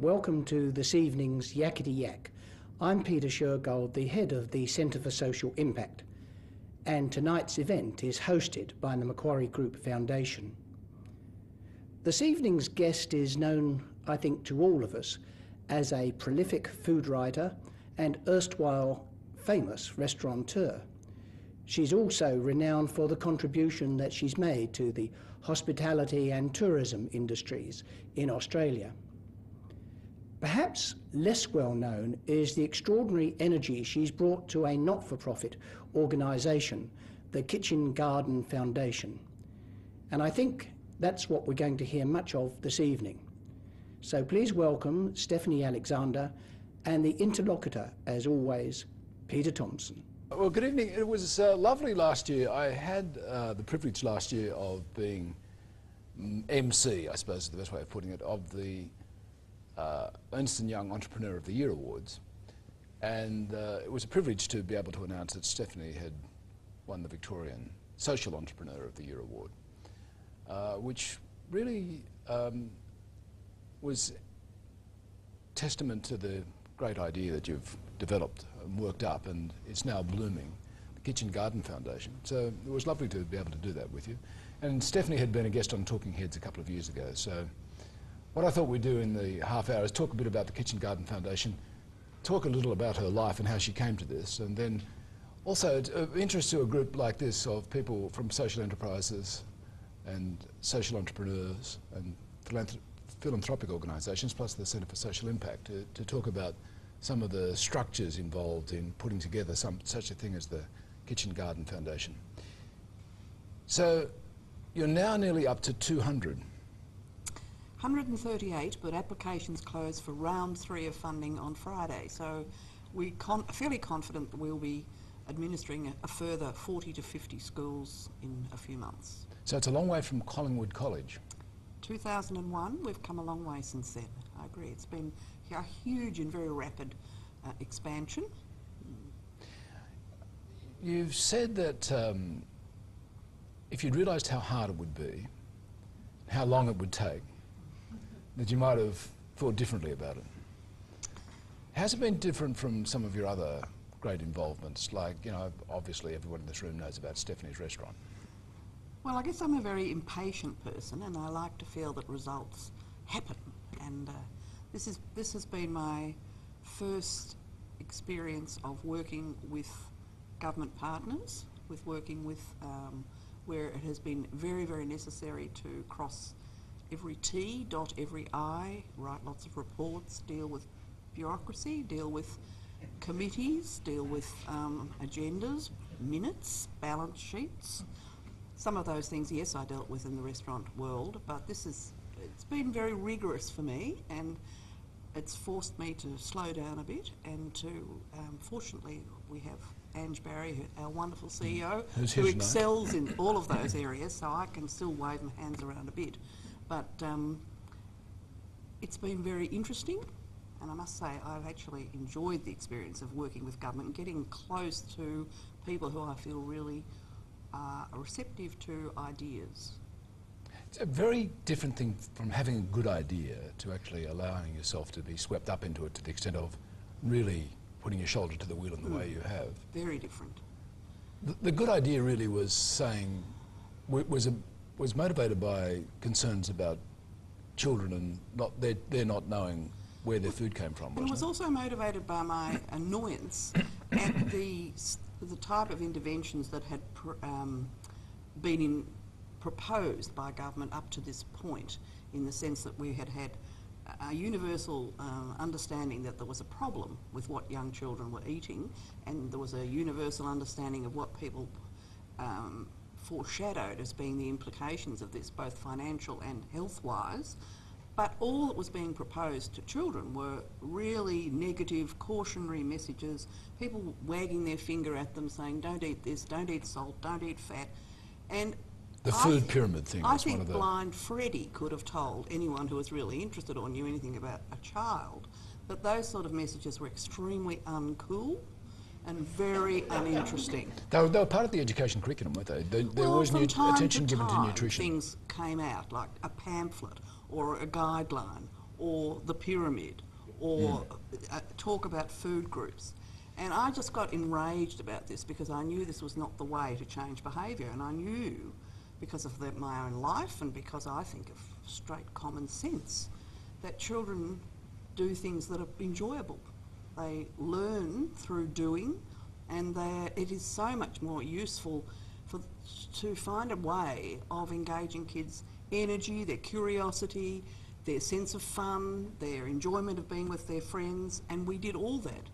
Welcome to this evening's Yakety Yak. I'm Peter Shergold, the head of the Centre for Social Impact, and tonight's event is hosted by the Macquarie Group Foundation. This evening's guest is known, I think, to all of us as a prolific food writer and erstwhile famous restaurateur. She's also renowned for the contribution that she's made to the hospitality and tourism industries in Australia. Perhaps less well known is the extraordinary energy she's brought to a not-for-profit organisation, the Kitchen Garden Foundation. And I think that's what we're going to hear much of this evening. So please welcome Stephanie Alexander and the interlocutor, as always, Peter Thompson. Well, good evening. It was lovely last year. I had the privilege last year of being MC, I suppose is the best way of putting it, of the Ernst & Young Entrepreneur of the Year Awards. And it was a privilege to be able to announce that Stephanie had won the Victorian Social Entrepreneur of the Year Award, which really was testament to the great idea that you've developed and worked up, and it's now blooming, the Kitchen Garden Foundation. So it was lovely to be able to do that with you. And Stephanie had been a guest on Talking Heads a couple of years ago, so what I thought we'd do in the half hour is talk a bit about the Kitchen Garden Foundation, talk a little about her life and how she came to this, and then also of interest to a group like this of people from social enterprises and social entrepreneurs and philanthropic organisations, plus the Centre for Social Impact, to talk about some of the structures involved in putting together such a thing as the Kitchen Garden Foundation. So you're now nearly up to 200. 138, but applications close for round 3 of funding on Friday. So we're fairly confident that we'll be administering a further 40 to 50 schools in a few months. So it's a long way from Collingwood College. 2001, we've come a long way since then. I agree. It's been a huge and very rapid expansion. You've said that if you'd realised how hard it would be, how long it would take, that you might have thought differently about it. Has it been different from some of your other great involvements? Like, you know, obviously everyone in this room knows about Stephanie's restaurant. Well, I guess I'm a very impatient person, and I like to feel that results happen. And this has been my first experience of working with government partners, with working with where it has been very, very necessary to cross every T, dot every I, write lots of reports, deal with bureaucracy, deal with committees, deal with agendas, minutes, balance sheets. Some of those things, yes, I dealt with in the restaurant world, but it's been very rigorous for me, and it's forced me to slow down a bit and to, fortunately, we have Ange Barry, our wonderful CEO, who excels in all of those areas, so I can still wave my hands around a bit. But it's been very interesting, and I must say I've actually enjoyed the experience of working with government and getting close to people who I feel really are receptive to ideas. It's a very different thing from having a good idea to actually allowing yourself to be swept up into it to the extent of really putting your shoulder to the wheel in the way you have. Very different. The good idea really was saying, was motivated by concerns about children and they're not knowing where their food came from. And it was also motivated by my annoyance at the type of interventions that had been proposed by government up to this point, in the sense that we had had a universal understanding that there was a problem with what young children were eating, and there was a universal understanding of what people foreshadowed as being the implications of this, both financial and health-wise. But all that was being proposed to children were really negative, cautionary messages, people wagging their finger at them saying, don't eat this, don't eat salt, don't eat fat. And the food pyramid thing. I think Blind Freddy could have told anyone who was really interested or knew anything about a child that those sort of messages were extremely uncool and very uninteresting. They were part of the education curriculum, weren't they? There was attention given to nutrition. Things came out, like a pamphlet or a guideline or the pyramid, or talk about food groups. And I just got enraged about this because I knew this was not the way to change behaviour, and I knew, because of my own life and because I think of straight common sense, that children do things that are enjoyable. They learn through doing, and it is so much more useful to find a way of engaging kids' energy, their curiosity, their sense of fun, their enjoyment of being with their friends, and we did all that.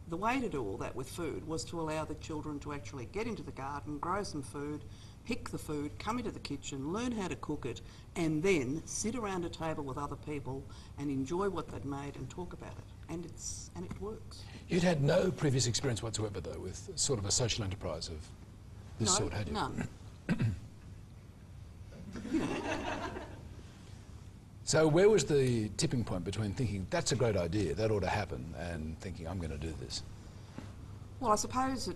The way to do all that with food was to allow the children to actually get into the garden, grow some food, pick the food, come into the kitchen, learn how to cook it, and then sit around a table with other people and enjoy what they'd made and talk about it. And it works. You'd had no previous experience whatsoever, though, with sort of a social enterprise of this sort, had you? None. So where was the tipping point between thinking, that's a great idea, that ought to happen, and thinking, I'm going to do this? Well, I suppose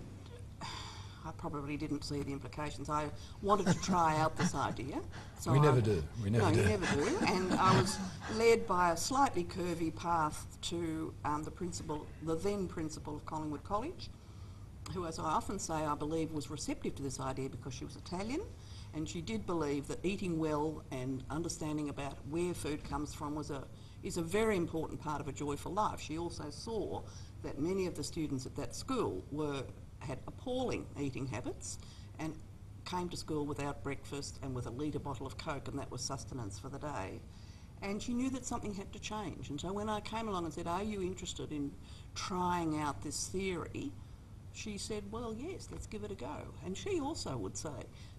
I probably didn't see the implications. I wanted to try out this idea. So We never do. You never do. And I was led by a slightly curvy path to the then principal of Collingwood College, who, as I often say, I believe was receptive to this idea because she was Italian, and she did believe that eating well and understanding about where food comes from is a very important part of a joyful life. She also saw that many of the students at that school had appalling eating habits and came to school without breakfast and with a litre bottle of Coke, and that was sustenance for the day. And she knew that something had to change. And so when I came along and said, are you interested in trying out this theory? She said, well, yes, let's give it a go. And she also would say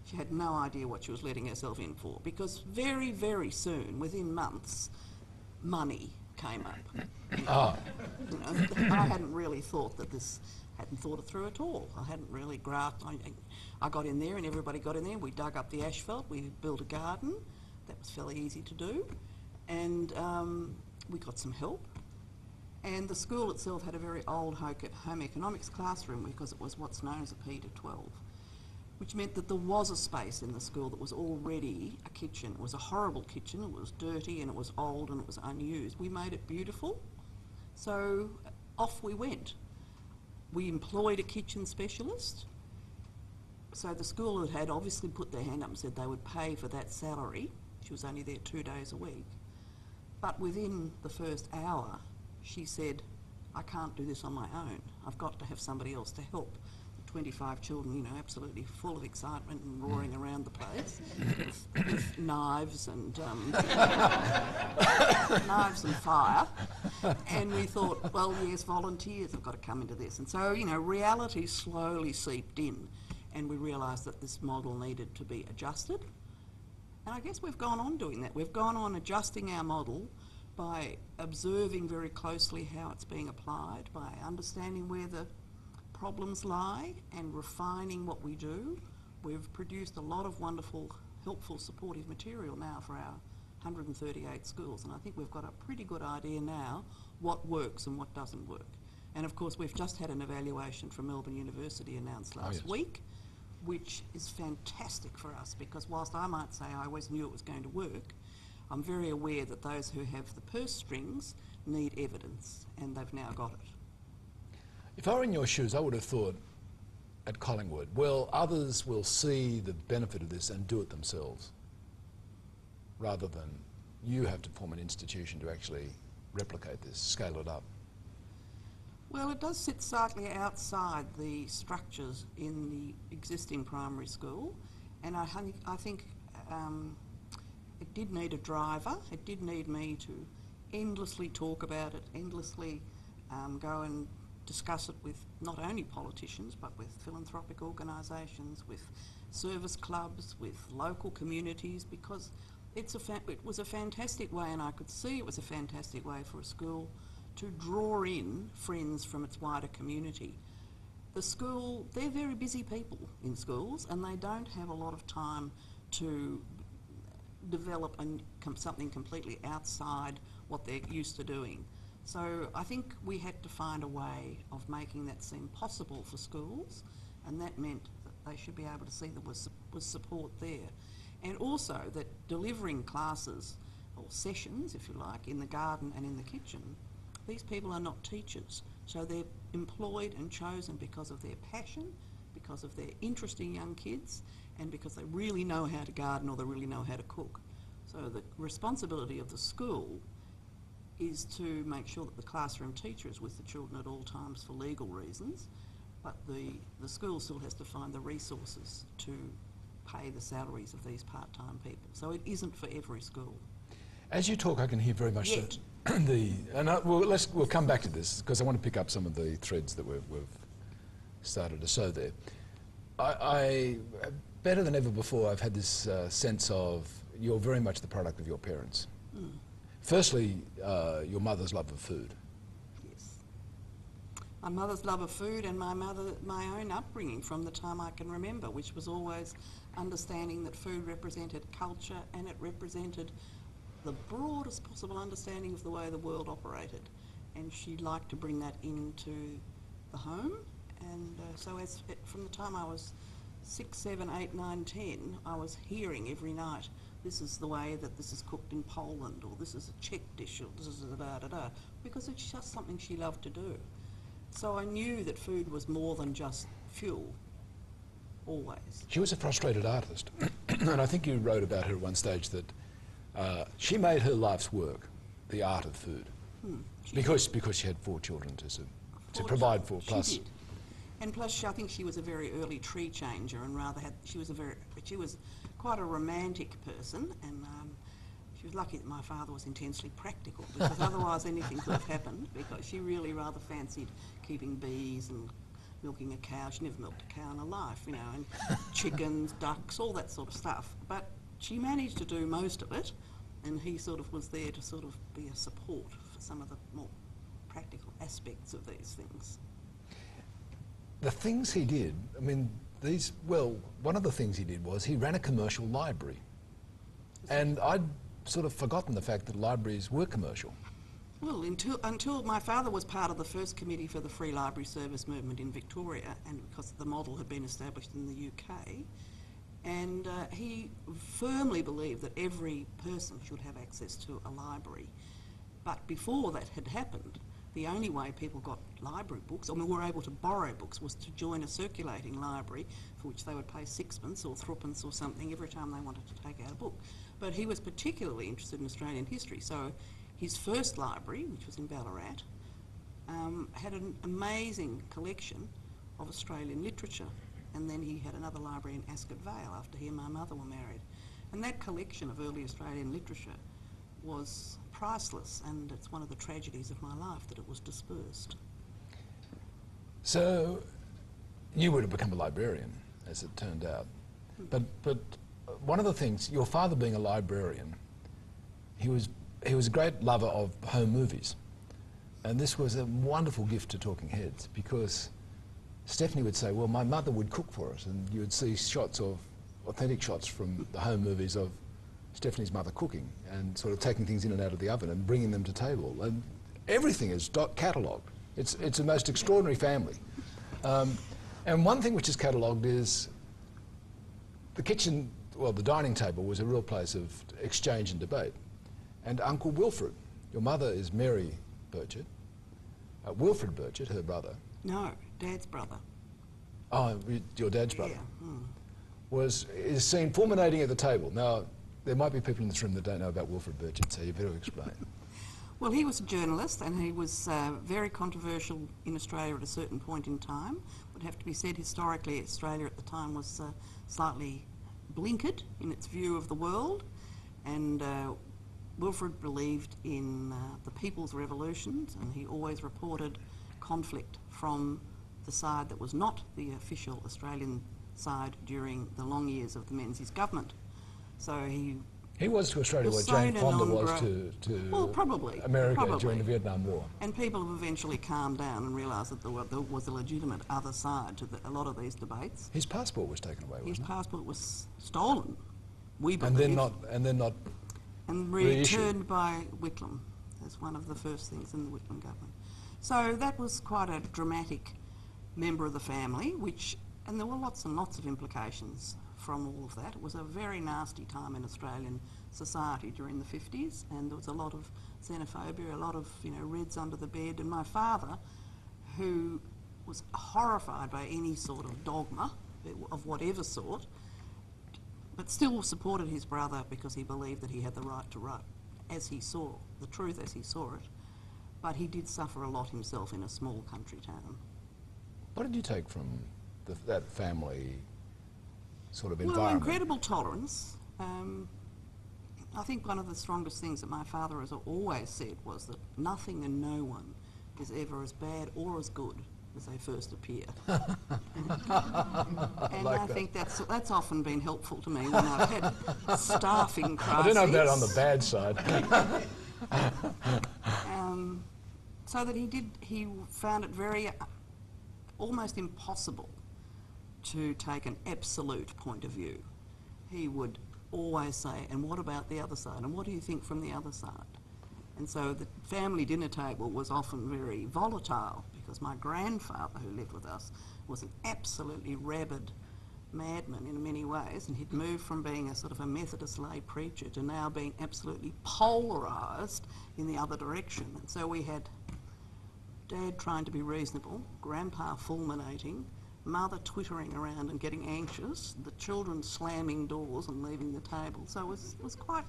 she had no idea what she was letting herself in for, because very, very soon, within months, money came up. Ah. You know, I hadn't really thought it through at all. I hadn't really grasped. I got in there and everybody got in there. We dug up the asphalt. We built a garden. That was fairly easy to do. And we got some help. And the school itself had a very old home economics classroom because it was what's known as a Peter 12, which meant that there was a space in the school that was already a kitchen. It was a horrible kitchen. It was dirty and it was old and it was unused. We made it beautiful. So off we went. We employed a kitchen specialist. So the school had obviously put their hand up and said they would pay for that salary. She was only there 2 days a week. But within the first hour, she said, I can't do this on my own. I've got to have somebody else to help. 25 children, you know, absolutely full of excitement and roaring around the place with knives and knives and fire. And we thought, well, yes, volunteers have got to come into this. And so, you know, reality slowly seeped in, and we realised that this model needed to be adjusted. And I guess we've gone on doing that. We've gone on adjusting our model by observing very closely how it's being applied, by understanding where the problems lie and refining what we do. We've produced a lot of wonderful, helpful, supportive material now for our 138 schools, and I think we've got a pretty good idea now what works and what doesn't work. And of course we've just had an evaluation from Melbourne University announced last week, which is fantastic for us, because whilst I might say I always knew it was going to work, I'm very aware that those who have the purse strings need evidence, and they've now got it. If I were in your shoes, I would have thought at Collingwood, well, others will see the benefit of this and do it themselves, rather than you have to form an institution to actually replicate this, scale it up. Well, it does sit slightly outside the structures in the existing primary school, and I think it did need a driver. It did need me to endlessly talk about it, endlessly go and discuss it with not only politicians but with philanthropic organisations, with service clubs, with local communities, because it was a fantastic way, and I could see it was a fantastic way for a school to draw in friends from its wider community. The school, they're very busy people in schools, and they don't have a lot of time to develop something completely outside what they're used to doing. So I think we had to find a way of making that seem possible for schools, and that meant that they should be able to see there was support there. And also that delivering classes or sessions, if you like, in the garden and in the kitchen, these people are not teachers. So they're employed and chosen because of their passion, because of their interest in young kids, and because they really know how to garden or they really know how to cook. So the responsibility of the school is to make sure that the classroom teacher is with the children at all times for legal reasons, but the school still has to find the resources to pay the salaries of these part-time people. So it isn't for every school. As you talk, I can hear very much we'll come back to this because I want to pick up some of the threads that we've started to sow there. I better than ever before, I've had this sense of you're very much the product of your parents. Mm. Firstly, your mother's love of food. Yes. My mother's love of food and my own upbringing from the time I can remember, which was always understanding that food represented culture and it represented the broadest possible understanding of the way the world operated. And she liked to bring that into the home. And so from the time I was 6, 7, 8, 9, 10, I was hearing every night, this is the way that this is cooked in Poland, or this is a Czech dish, or this is da-da-da-da, because it's just something she loved to do. So I knew that food was more than just fuel, always. She was a frustrated artist, and I think you wrote about her at one stage that she made her life's work the art of food, because she had 4 children to provide for, plus. She did. And plus, I think she was a very early tree changer, and she was quite a romantic person, and she was lucky that my father was intensely practical, because otherwise anything could have happened, because she really rather fancied keeping bees and milking a cow. She never milked a cow in her life, you know, and chickens, ducks, all that sort of stuff. But she managed to do most of it, and he sort of was there to sort of be a support for some of the more practical aspects of these things. The things he did, I mean, one of the things he did was he ran a commercial library. And I'd sort of forgotten the fact that libraries were commercial. Well, until my father was part of the first committee for the free library service movement in Victoria, and because the model had been established in the UK, and he firmly believed that every person should have access to a library. But before that had happened, the only way people got library books, or were able to borrow books, was to join a circulating library for which they would pay 6pence or 3pence or something every time they wanted to take out a book. But he was particularly interested in Australian history, so his first library, which was in Ballarat, had an amazing collection of Australian literature. And then he had another library in Ascot Vale after he and my mother were married. And that collection of early Australian literature was priceless, and it's one of the tragedies of my life that it was dispersed. So you would have become a librarian, as it turned out. But one of the things, your father being a librarian, he was a great lover of home movies. And this was a wonderful gift to Talking Heads, because Stephanie would say, well, my mother would cook for us, and you would see authentic shots from the home movies of Stephanie's mother cooking and sort of taking things in and out of the oven and bringing them to table. And everything is catalogued. It's a most extraordinary family. And one thing which is catalogued is the kitchen, well, the dining table was a real place of exchange and debate. And Uncle Wilfred, your mother is Mary Burchett, Wilfred Burchett, her brother. No, Dad's brother. Oh, your dad's brother. Yeah. Is seen fulminating at the table. Now, there might be people in this room that don't know about Wilfred Burchett, so you better explain. Well, he was a journalist, and he was very controversial in Australia at a certain point in time. It would have to be said, historically, Australia at the time was slightly blinkered in its view of the world, and Wilfred believed in the people's revolutions, and he always reported conflict from the side that was not the official Australian side during the long years of the Menzies government. So he was to Australia what Jane Fonda was to America during the Vietnam War. And people have eventually calmed down and realised that there was a legitimate other side to a lot of these debates. His passport was taken away, wasn't it? His passport was stolen, we believe. And returned by Whitlam as one of the first things in the Whitlam government. So that was quite a dramatic member of the family, and there were lots and lots of implications from all of that. It was a very nasty time in Australian society during the 50s, and there was a lot of xenophobia, a lot of, you know, reds under the bed. And my father, who was horrified by any sort of dogma of whatever sort, but still supported his brother because he believed that he had the right to write as he saw, the truth as he saw it. But he did suffer a lot himself in a small country town. What did you take from that family sort of Well, environment? incredible tolerance. I think one of the strongest things that my father has always said was that nothing and no one is ever as bad or as good as they first appear. And I think that's often been helpful to me when I've had staffing crises. I don't know about on the bad side. So that he found it very, almost impossible to take an absolute point of view. He would always say, and what about the other side? And what do you think from the other side? And so the family dinner table was often very volatile, because my grandfather, who lived with us, was an absolutely rabid madman in many ways, and he'd moved from being a sort of a Methodist lay preacher to now being absolutely polarised in the other direction. And so we had Dad trying to be reasonable, Grandpa fulminating, Mother twittering around and getting anxious, the children slamming doors and leaving the table. So it was quite,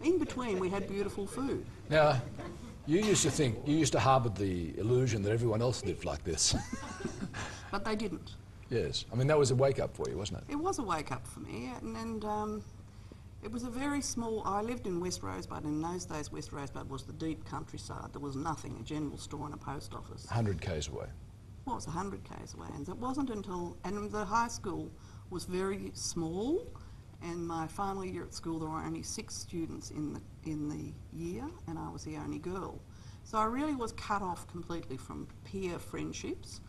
in between we had beautiful food. Now, you used to harbour the illusion that everyone else lived like this. But they didn't. Yes, I mean that was a wake-up for you, wasn't it? It was a wake-up for me, and it was a very small, I lived in West Rosebud, and in those days West Rosebud was the deep countryside. There was nothing, a general store and a post office. 100 k's away. Well, it was 100 k's away, and it wasn't until, and the high school was very small, and my final year at school there were only 6 students in the year, and I was the only girl. So I really was cut off completely from peer friendships,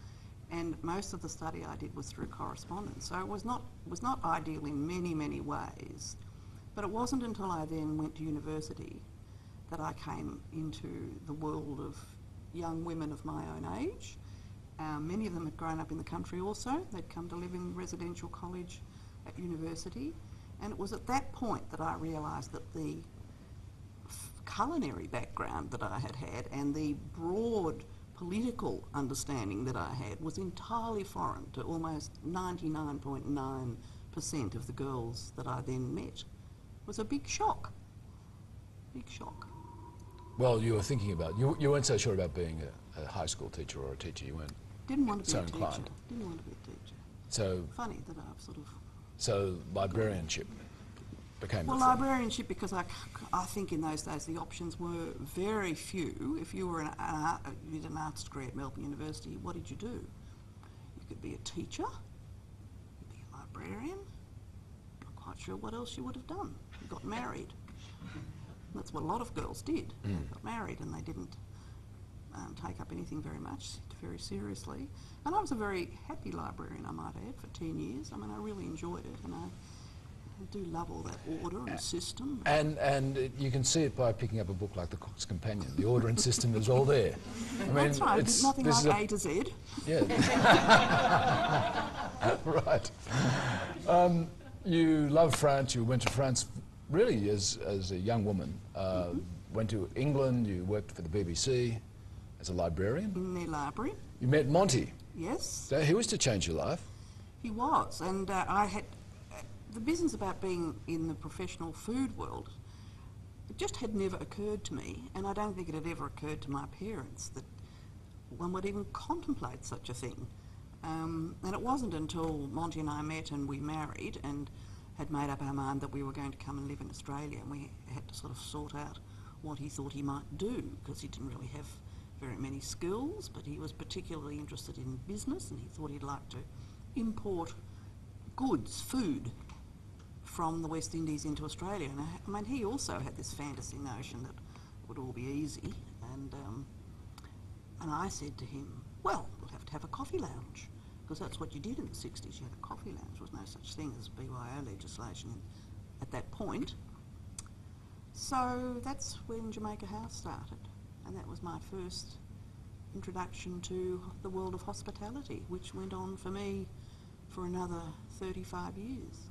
and most of the study I did was through correspondence. So it was not ideal in many, many ways. But it wasn't until I then went to university that I came into the world of young women of my own age. Many of them had grown up in the country also. They'd come to live in residential college at university. And it was at that point that I realised that the culinary background that I had had and the broad political understanding that I had was entirely foreign to almost 99.9% of the girls that I then met. It was a big shock. Big shock. Well, you were thinking about, you weren't so sure about being a high school teacher or a teacher, you weren't Didn't want to be so a teacher. inclined. Didn't want to be a teacher. So, Funny that I've sort of... so librarianship became Well, the thing. librarianship, because I think in those days the options were very few. If you were you did an arts degree at Melbourne University, what did you do? You could be a teacher, you could be a librarian. Not quite sure what else you would have done. You got married. That's what a lot of girls did. They got married and they didn't take up anything very much, very seriously. And I was a very happy librarian, I might add, for 10 years. I mean, I really enjoyed it, and I do love all that order and system. And you can see it by picking up a book like The Cook's Companion. The order and system is all there. I mean, That's right, it's, nothing this like is A to Z. Yeah. Right. You love France. You went to France really as a young woman. Went to England. You worked for the BBC as a librarian. In their library. You met Monty. Yes. So he was to change your life. He was, and I had the business about being in the professional food world. It just had never occurred to me, and I don't think it had ever occurred to my parents that one would even contemplate such a thing. And it wasn't until Monty and I met and we married and had made up our mind that we were going to come and live in Australia, and we had to sort of sort out what he thought he might do, because he didn't really have very many skills, but he was particularly interested in business, and he thought he'd like to import goods, food, from the West Indies into Australia. And I mean, he also had this fantasy notion that it would all be easy, and I said to him, well, we'll have to have a coffee lounge, because that's what you did in the 60s. You had a coffee lounge. There was no such thing as BYO legislation at that point. So that's when Jamaica House started, and that was my first introduction to the world of hospitality, which went on for me for another 35 years.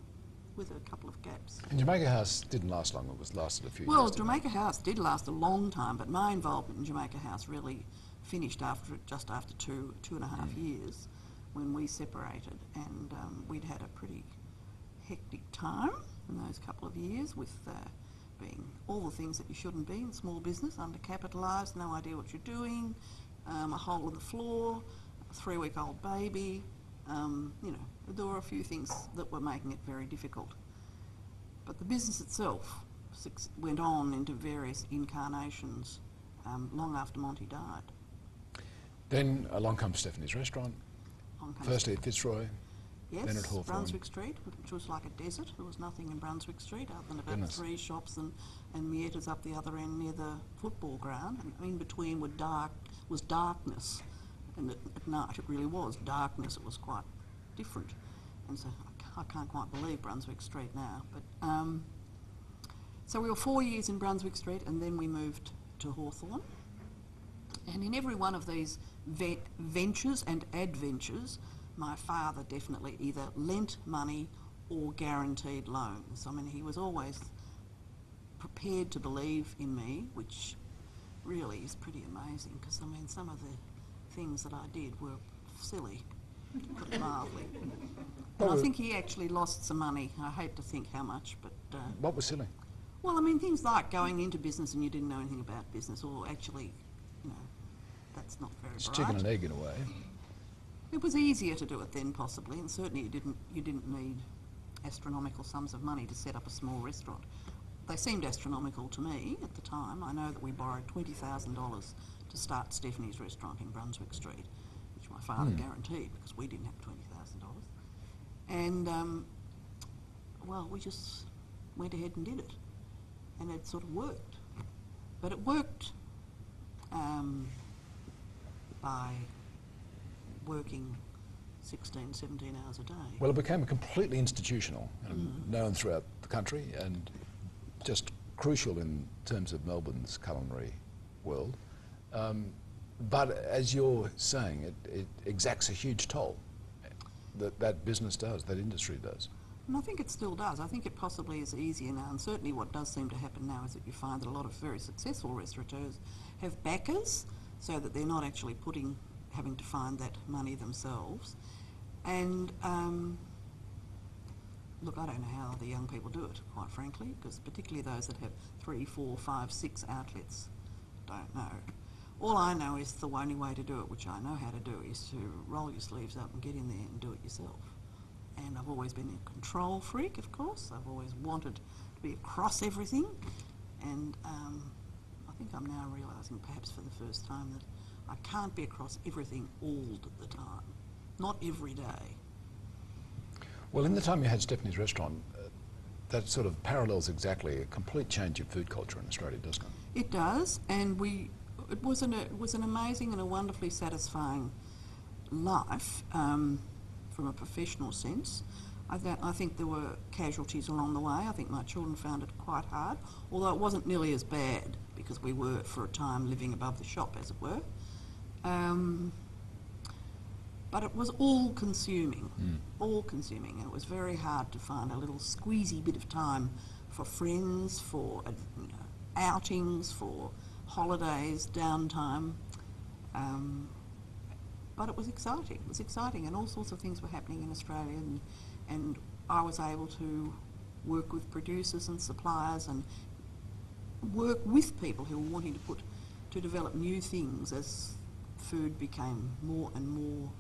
with a couple of gaps. And Jamaica House didn't last long, it lasted a few Well, years. didn't it? Jamaica House did last a long time, but my involvement in Jamaica House really finished just after two and a half years when we separated, and we'd had a pretty hectic time in those couple of years with being all the things that you shouldn't be in small business, undercapitalised, no idea what you're doing, a hole in the floor, a 3-week-old baby, you know, there were a few things that were making it very difficult. But the business itself went on into various incarnations long after Monty died. Then along comes Stephanie's Restaurant, firstly at Fitzroy, yes, then at Hawthorne. Brunswick Street, which was like a desert. There was nothing in Brunswick Street other than about Goodness. 3 shops and Mietas up the other end near the football ground. And in between was darkness. And at night it really was darkness. It was quite different. And so I can't quite believe Brunswick Street now. But so we were 4 years in Brunswick Street, and then we moved to Hawthorne. And in every one of these ventures and adventures, my father definitely either lent money or guaranteed loans. I mean, he was always prepared to believe in me, which really is pretty amazing, because I mean, some of the things that I did were silly, to put it mildly. And I think he actually lost some money. I hate to think how much, but... What was silly? Well, I mean, things like going into business and you didn't know anything about business, or actually, you know, that's not very It's bright. chicken and egg in a way. It was easier to do it then, possibly, and certainly you didn't need astronomical sums of money to set up a small restaurant. They seemed astronomical to me at the time. I know that we borrowed $20,000 to start Stephanie's Restaurant in Brunswick Street, which my father guaranteed because we didn't have $20,000. And well, we just went ahead and did it, and it sort of worked. But it worked by working 16, 17 hours a day. Well, it became completely institutional and known throughout the country, and just crucial in terms of Melbourne's culinary world. But as you're saying, it exacts a huge toll. That business does, that industry does. And I think it still does. I think it possibly is easier now, and certainly what does seem to happen now is that you find that a lot of very successful restaurateurs have backers, so that they're not actually having to find that money themselves. And look, I don't know how the young people do it, quite frankly, because particularly those that have 3, 4, 5, 6 outlets, don't know. All I know is the only way to do it, which I know how to do, is to roll your sleeves up and get in there and do it yourself. And I've always been a control freak, of course. I've always wanted to be across everything, and I think I'm now realising, perhaps for the first time, that I can't be across everything all the time, not every day. Well, in the time you had Stephanie's Restaurant, that sort of parallels exactly a complete change of food culture in Australia, doesn't it? It does, and it was an amazing and a wonderfully satisfying life from a professional sense. I think there were casualties along the way. I think my children found it quite hard, although it wasn't nearly as bad because we were, for a time, living above the shop, as it were. But it was all-consuming, all-consuming, and it was very hard to find a little squeezy bit of time for friends, for outings, for holidays, downtime. But it was exciting, and all sorts of things were happening in Australia, and I was able to work with producers and suppliers and work with people who were wanting to develop new things as food became more and more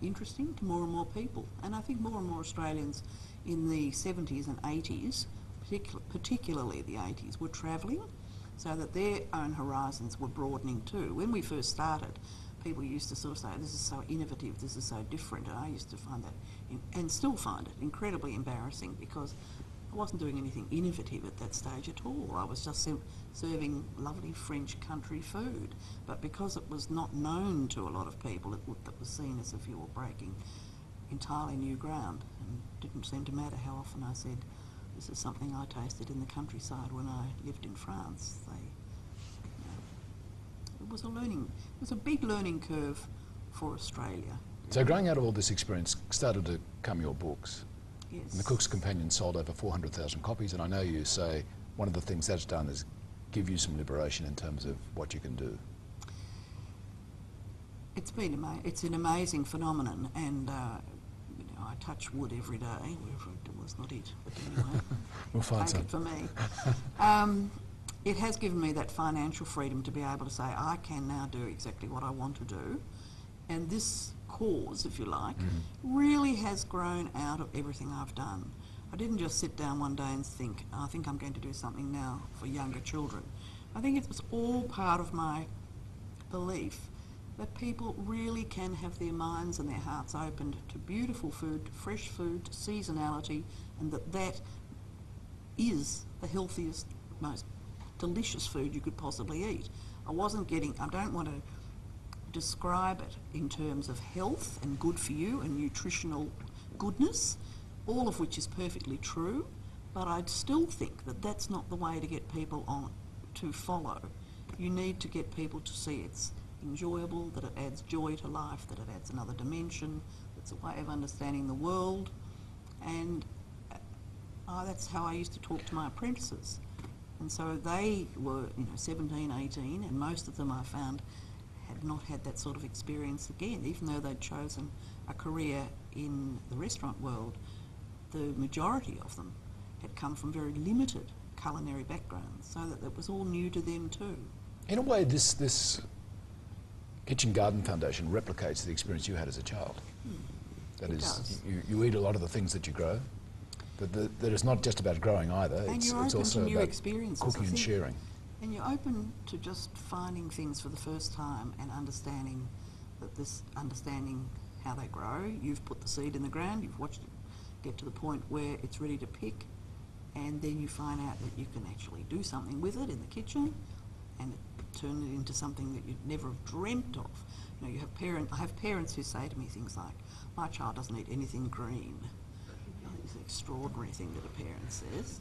interesting to more and more people. And I think more and more Australians in the 70s and 80s, particularly the 80s, were travelling, so that their own horizons were broadening too. When we first started, people used to sort of say, this is so innovative, this is so different, and I used to find that, and still find it, incredibly embarrassing, because I wasn't doing anything innovative at that stage at all. I was just serving lovely French country food. But because it was not known to a lot of people, that was seen as if you were breaking entirely new ground. And it didn't seem to matter how often I said, this is something I tasted in the countryside when I lived in France. It was a big learning curve for Australia. So growing out of all this experience started to come your books. Yes. And the Cook's Companion sold over 400,000 copies, and I know you say one of the things that's done is give you some liberation in terms of what you can do. It's an amazing phenomenon, and you know, I touch wood every day, wherever it was not it, but anyway, We'll find take some. it for me. It has given me that financial freedom to be able to say I can now do exactly what I want to do, and this cause, if you like, really has grown out of everything I've done. I didn't just sit down one day and think, I think I'm going to do something now for younger children. I think it was all part of my belief that people really can have their minds and their hearts opened to beautiful food, fresh food, seasonality, and that is the healthiest, most delicious food you could possibly eat. I don't want to describe it in terms of health and good for you and nutritional goodness, all of which is perfectly true, but I'd still think that that's not the way to get people on to follow. You need to get people to see it's enjoyable, that it adds joy to life, that it adds another dimension, it's a way of understanding the world, and that's how I used to talk to my apprentices. And so they were, 17, 18, and most of them I found had not had that sort of experience again, even though they'd chosen a career in the restaurant world. The majority of them had come from very limited culinary backgrounds, so that it was all new to them too. In a way, this Kitchen Garden Foundation replicates the experience you had as a child. That It is, does. you eat a lot of the things that you grow. That it's not just about growing either. And It's you're open also to new about experiences, cooking I and think. sharing. And you're open to just finding things for the first time and understanding how they grow. You've put the seed in the ground, you've watched it get to the point where it's ready to pick, and then you find out that you can actually do something with it in the kitchen and turn it into something that you'd never have dreamt of. I have parents who say to me things like, my child doesn't eat anything green. It's an extraordinary thing that a parent says.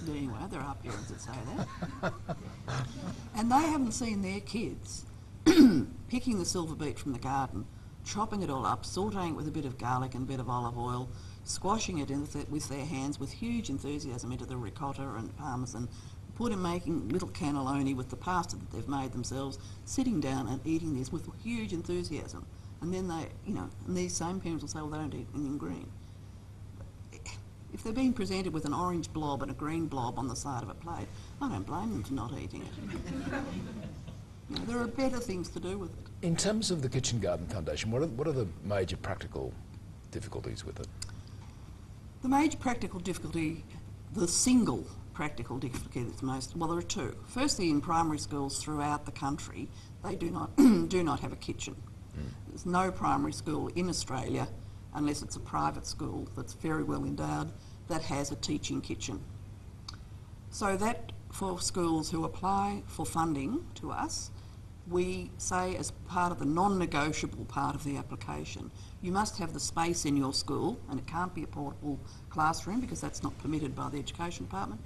Anyway, there are parents that say that. And they haven't seen their kids picking the silver beet from the garden, chopping it all up, sautéing it with a bit of garlic and a bit of olive oil, squashing it with their hands with huge enthusiasm into the ricotta and parmesan, making little cannelloni with the pasta that they've made themselves, sitting down and eating this with huge enthusiasm. And then and these same parents will say, well, they don't eat anything green. If they're being presented with an orange blob and a green blob on the side of a plate, I don't blame them for not eating it. There are better things to do with it. In terms of the Kitchen Garden Foundation, what are the major practical difficulties with it? The major practical difficulty, the single practical difficulty that's well, there are two. Firstly, in primary schools throughout the country, they do not have a kitchen. There's no primary school in Australia, unless it's a private school that's very well endowed, that has a teaching kitchen. So that for schools who apply for funding to us, we say as part of the non-negotiable part of the application, you must have the space in your school, and it can't be a portable classroom because that's not permitted by the Education Department.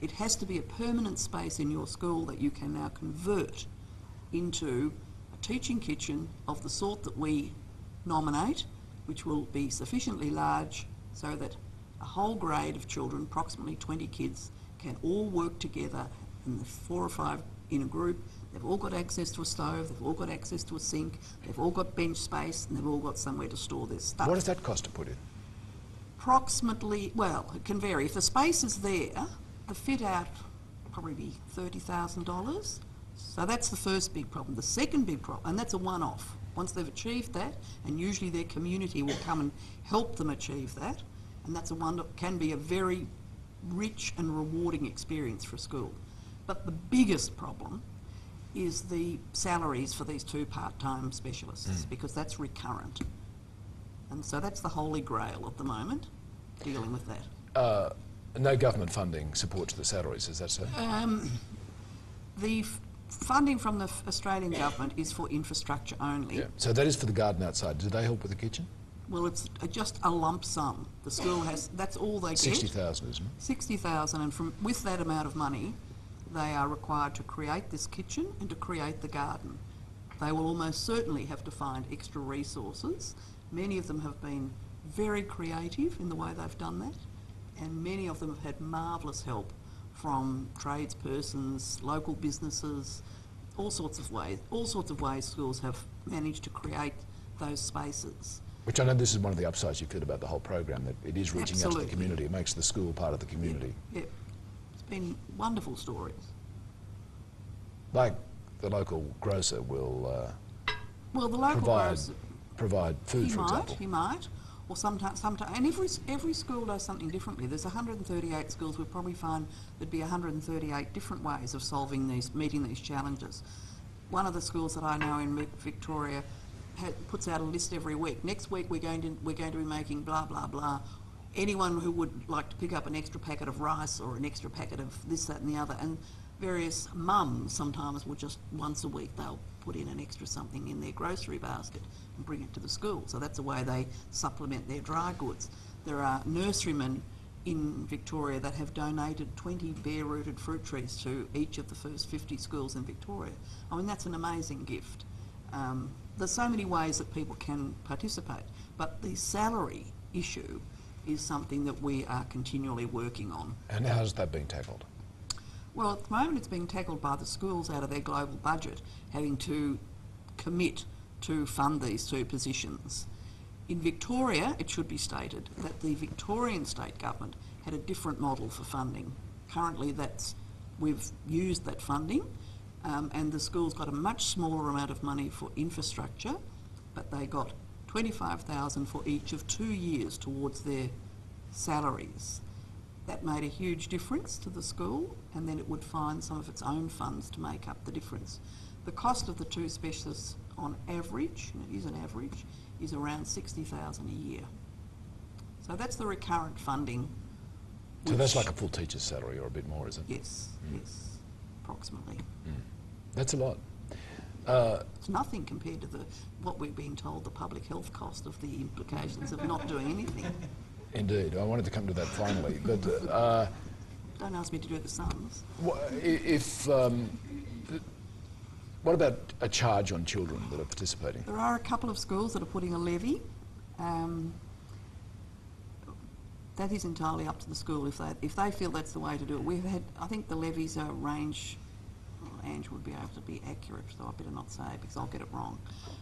It has to be a permanent space in your school that you can now convert into a teaching kitchen of the sort that we nominate, which will be sufficiently large so that a whole grade of children, approximately 20 kids, can all work together in the 4 or 5 in a group. They've all got access to a stove, they've all got access to a sink, they've all got bench space, and they've all got somewhere to store their stuff. What does that cost to put in? Approximately, well, it can vary. If the space is there, the fit out probably be $30,000. So that's the first big problem. The second big problem, and that's a one-off. Once they've achieved that, and usually their community will come and help them achieve that, and that's can be a very rich and rewarding experience for a school. But the biggest problem is the salaries for these 2 part-time specialists, because that's recurrent. And so that's the holy grail at the moment, dealing with that. No government funding supports the salaries, is that so? The funding from the Australian government is for infrastructure only. Yeah. So that is for the garden outside. Do they help with the kitchen? Well, it's just a lump sum. The school has, that's all they get. 60,000, isn't it? 60,000, and with that amount of money, they are required to create this kitchen and to create the garden. They will almost certainly have to find extra resources. Many of them have been very creative in the way they've done that, and many of them have had marvellous help from tradespersons, local businesses, all sorts of ways schools have managed to create those spaces. Which I know this is one of the upsides you feel about the whole program, that it is reaching out to Absolutely. the community. It makes the school part of the community. Yep. It's been wonderful stories. Like the local grocer will Well, the local grocer, provide food, for example. he might, or sometimes, and every school does something differently. There's 138 schools. We'll probably find there'd be 138 different ways of meeting these challenges. One of the schools that I know in Victoria puts out a list every week. Next week we're going to be making blah blah blah. Anyone who would like to pick up an extra packet of rice or an extra packet of this, that, and the other, and various mums sometimes will just once a week they'll put in an extra something in their grocery basket and bring it to the school. So that's a way they supplement their dry goods. There are nurserymen in Victoria that have donated 20 bare-rooted fruit trees to each of the first 50 schools in Victoria. I mean, that's an amazing gift. There's so many ways that people can participate, but the salary issue is something that we are continually working on. And how's that being tackled? Well, at the moment it's being tackled by the schools out of their global budget, having to commit to fund these two positions. In Victoria, it should be stated that the Victorian state government had a different model for funding. Currently we've used that funding, and the schools got a much smaller amount of money for infrastructure, but they got $25,000 for each of 2 years towards their salaries. That made a huge difference to the school, and then it would find some of its own funds to make up the difference. The cost of the two specialists on average, and it is an average, is around $60,000 a year. So that's the recurrent funding. So that's like a full teacher's salary or a bit more, is it? Yes, yes, approximately. That's a lot. It's nothing compared to what we're being told the public health cost of the implications of not doing anything. Indeed. I wanted to come to that finally. But don't ask me to do the sums. What about a charge on children that are participating? There are a couple of schools that are putting a levy. That is entirely up to the school if they feel that's the way to do it. I think the levies are range. Ange would be able to be accurate, so I better not say because I'll get it wrong.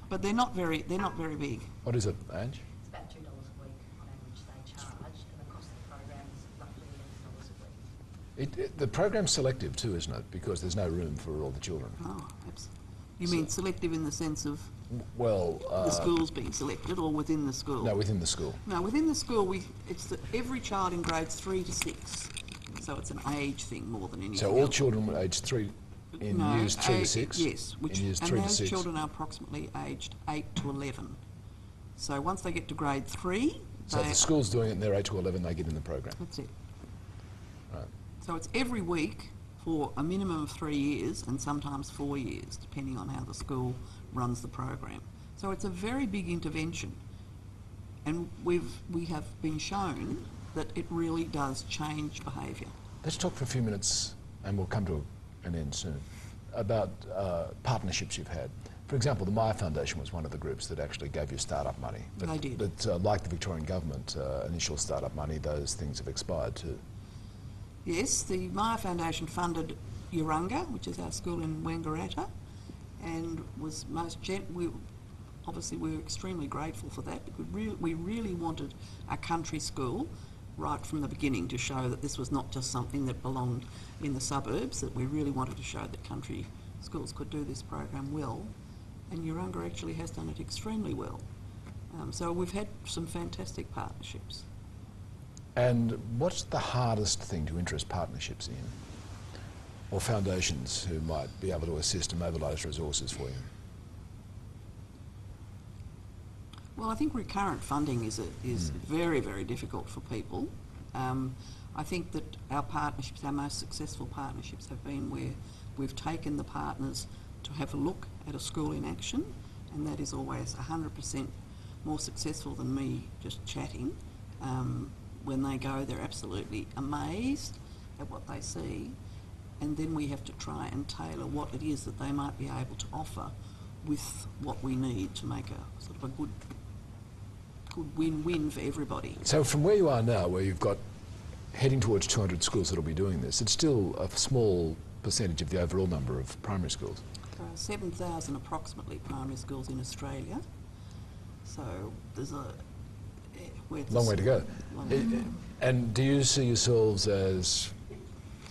But they're not very big. What is it, Ange? It's about $2 a week on average they charge, and the cost of the program is roughly $11 a week. The program's selective too, isn't it? Because there's no room for all the children. Oh, absolutely. You mean selective in the sense of the schools being selected, or within the school? No, within the school. No, within the school, every child in grades 3 to 6. So it's an age thing more than anything. So all children were aged 3 in years 3 to 6? Yes, in years 3 to 6. Those children are approximately aged 8 to 11. So once they get to grade 3... So if the school's doing it and they're 8 to 11, they get in the program? That's it. Right. So it's every week for a minimum of 3 years and sometimes 4 years, depending on how the school runs the program. So it's a very big intervention. And we have been shown that it really does change behaviour. Let's talk for a few minutes, and we'll come to an end soon, about partnerships you've had. For example, the Maya Foundation was one of the groups that actually gave you start-up money. But, they did. But like the Victorian government, initial start-up money, those things have expired too. Yes, the Maya Foundation funded Urunga, which is our school in Wangaratta, and was obviously we were extremely grateful for that. We really wanted a country school right from the beginning to show that this was not just something that belonged in the suburbs, that we really wanted to show that country schools could do this program well, and Urunga actually has done it extremely well. So we've had some fantastic partnerships. And what's the hardest thing to interest partnerships in, or foundations who might be able to assist and mobilise resources for you? Well, I think recurrent funding is very, very difficult for people. I think that our partnerships, our most successful partnerships, have been where we've taken the partners to have a look at a school in action, and that is always 100% more successful than me just chatting. When they go, they're absolutely amazed at what they see, and then we have to try and tailor what it is that they might be able to offer with what we need to make a sort of a good good win-win for everybody. So from where you are now, where you've got heading towards 200 schools that will be doing this, it's still a small percentage of the overall number of primary schools. There are 7,000 approximately primary schools in Australia. So there's a long way to go. Long way to go. And do you see yourselves as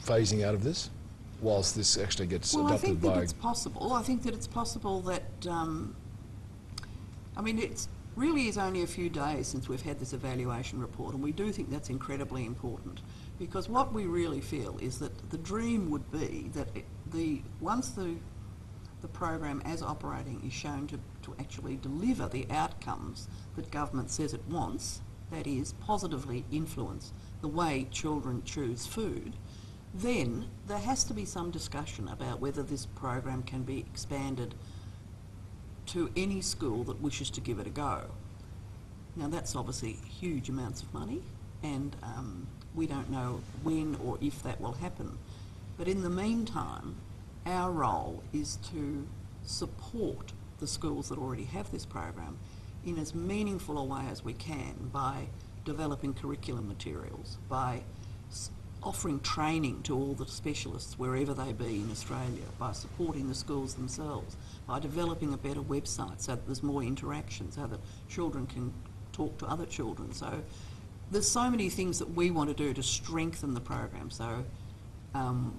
phasing out of this, whilst this actually gets Well, I adopted think by... that it's possible. I think that it's possible that, I mean, it really is only a few days since we've had this evaluation report, and we do think that's incredibly important, because what we really feel is that the dream would be that once the program as operating is shown to actually deliver the outcomes that government says it wants, that is, positively influence the way children choose food, then there has to be some discussion about whether this program can be expanded to any school that wishes to give it a go. Now that's obviously huge amounts of money, and we don't know when or if that will happen. But in the meantime, our role is to support the schools that already have this program in as meaningful a way as we can by developing curriculum materials, by offering training to all the specialists wherever they be in Australia, by supporting the schools themselves, by developing a better website so that there's more interaction, so that children can talk to other children. So there's so many things that we want to do to strengthen the program, so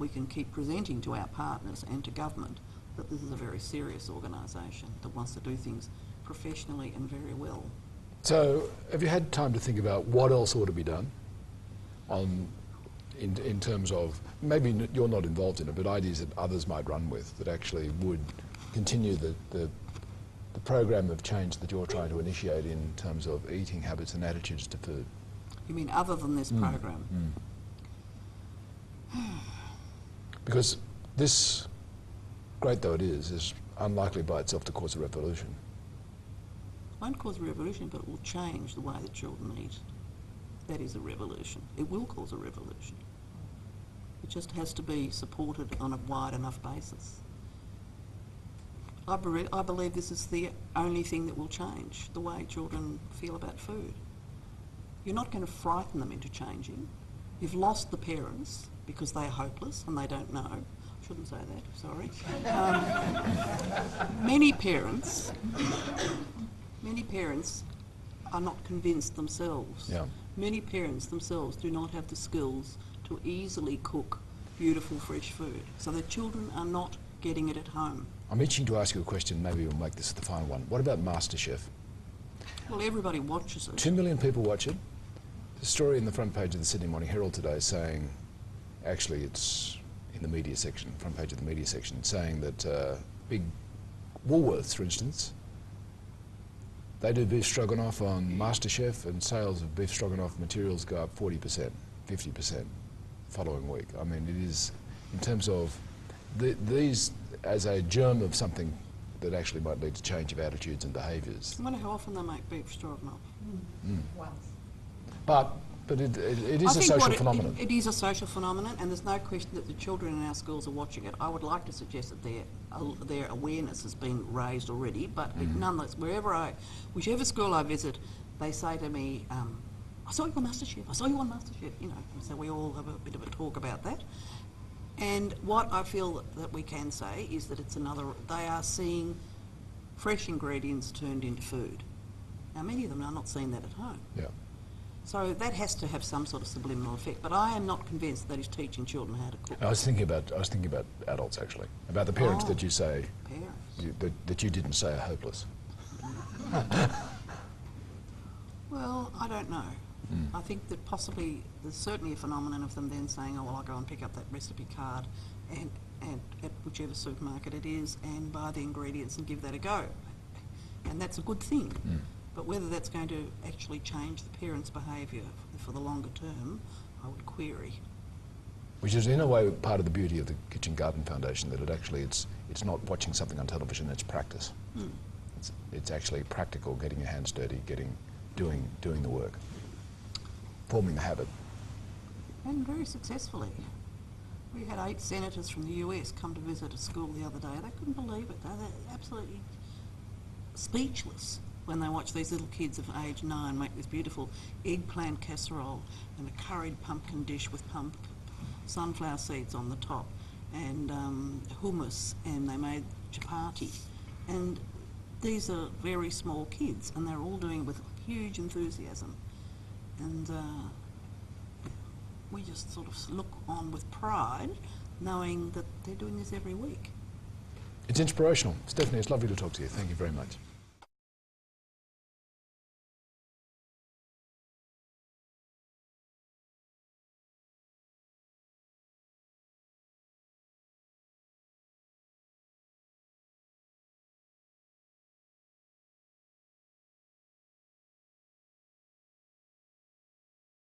we can keep presenting to our partners and to government that this is a very serious organisation that wants to do things professionally and very well. So have you had time to think about what else ought to be done in terms of, maybe you're not involved in it, but ideas that others might run with that actually would continue the program of change that you're trying to initiate in terms of eating habits and attitudes to food? You mean other than this program? Because this, great though it is unlikely by itself to cause a revolution. It won't cause a revolution, but it will change the way that children eat. That is a revolution. It will cause a revolution. It just has to be supported on a wide enough basis. I believe this is the only thing that will change the way children feel about food. You're not going to frighten them into changing. You've lost the parents because they're hopeless and they don't know. I shouldn't say that, sorry. Many parents are not convinced themselves. Yeah. Many parents themselves do not have the skills to easily cook beautiful fresh food, so their children are not getting it at home. I'm itching to ask you a question, maybe we'll make this the final one. What about MasterChef? Well, everybody watches it. 2 million people watch it. The story in the front page of the Sydney Morning Herald today saying, actually it's in the media section, front page of the media section, saying that big Woolworths, for instance, they do beef stroganoff on MasterChef, and sales of beef stroganoff materials go up 40%, 50% following week. I mean, it is, in terms of these as a germ of something that actually might lead to change of attitudes and behaviours. I wonder how often they make beef stroganoff. Once. But it is a social phenomenon. It is a social phenomenon, and there's no question that the children in our schools are watching it. I would like to suggest that their awareness has been raised already, but nonetheless, whichever school I visit, they say to me, I saw you on MasterChef, I saw you on MasterChef, you know, so we all have a bit of a talk about that. And what I feel that we can say is that they are seeing fresh ingredients turned into food. Now, many of them are not seeing that at home. Yeah. So that has to have some sort of subliminal effect, but I am not convinced that is teaching children how to cook. I was thinking about adults actually, about the parents that you say Parents. that you didn't say are hopeless. Well, I don't know. I think that possibly there's certainly a phenomenon of them then saying, oh well, I'll go and pick up that recipe card and at whichever supermarket it is and buy the ingredients and give that a go. And that's a good thing. But whether that's going to actually change the parents' behaviour for the longer term, I would query. Which is in a way part of the beauty of the Kitchen Garden Foundation, that it's not watching something on television, it's practice. It's actually practical, getting your hands dirty, doing the work, forming the habit. And very successfully. We had 8 senators from the US come to visit a school the other day. They couldn't believe it. They're absolutely speechless when they watch these little kids of age 9 make this beautiful eggplant casserole and a curried pumpkin dish with sunflower seeds on the top, and hummus, and they made chapati. And these are very small kids, and they're all doing it with huge enthusiasm. And we just sort of look on with pride, knowing that they're doing this every week. It's inspirational. Stephanie, it's lovely to talk to you. Thank you very much.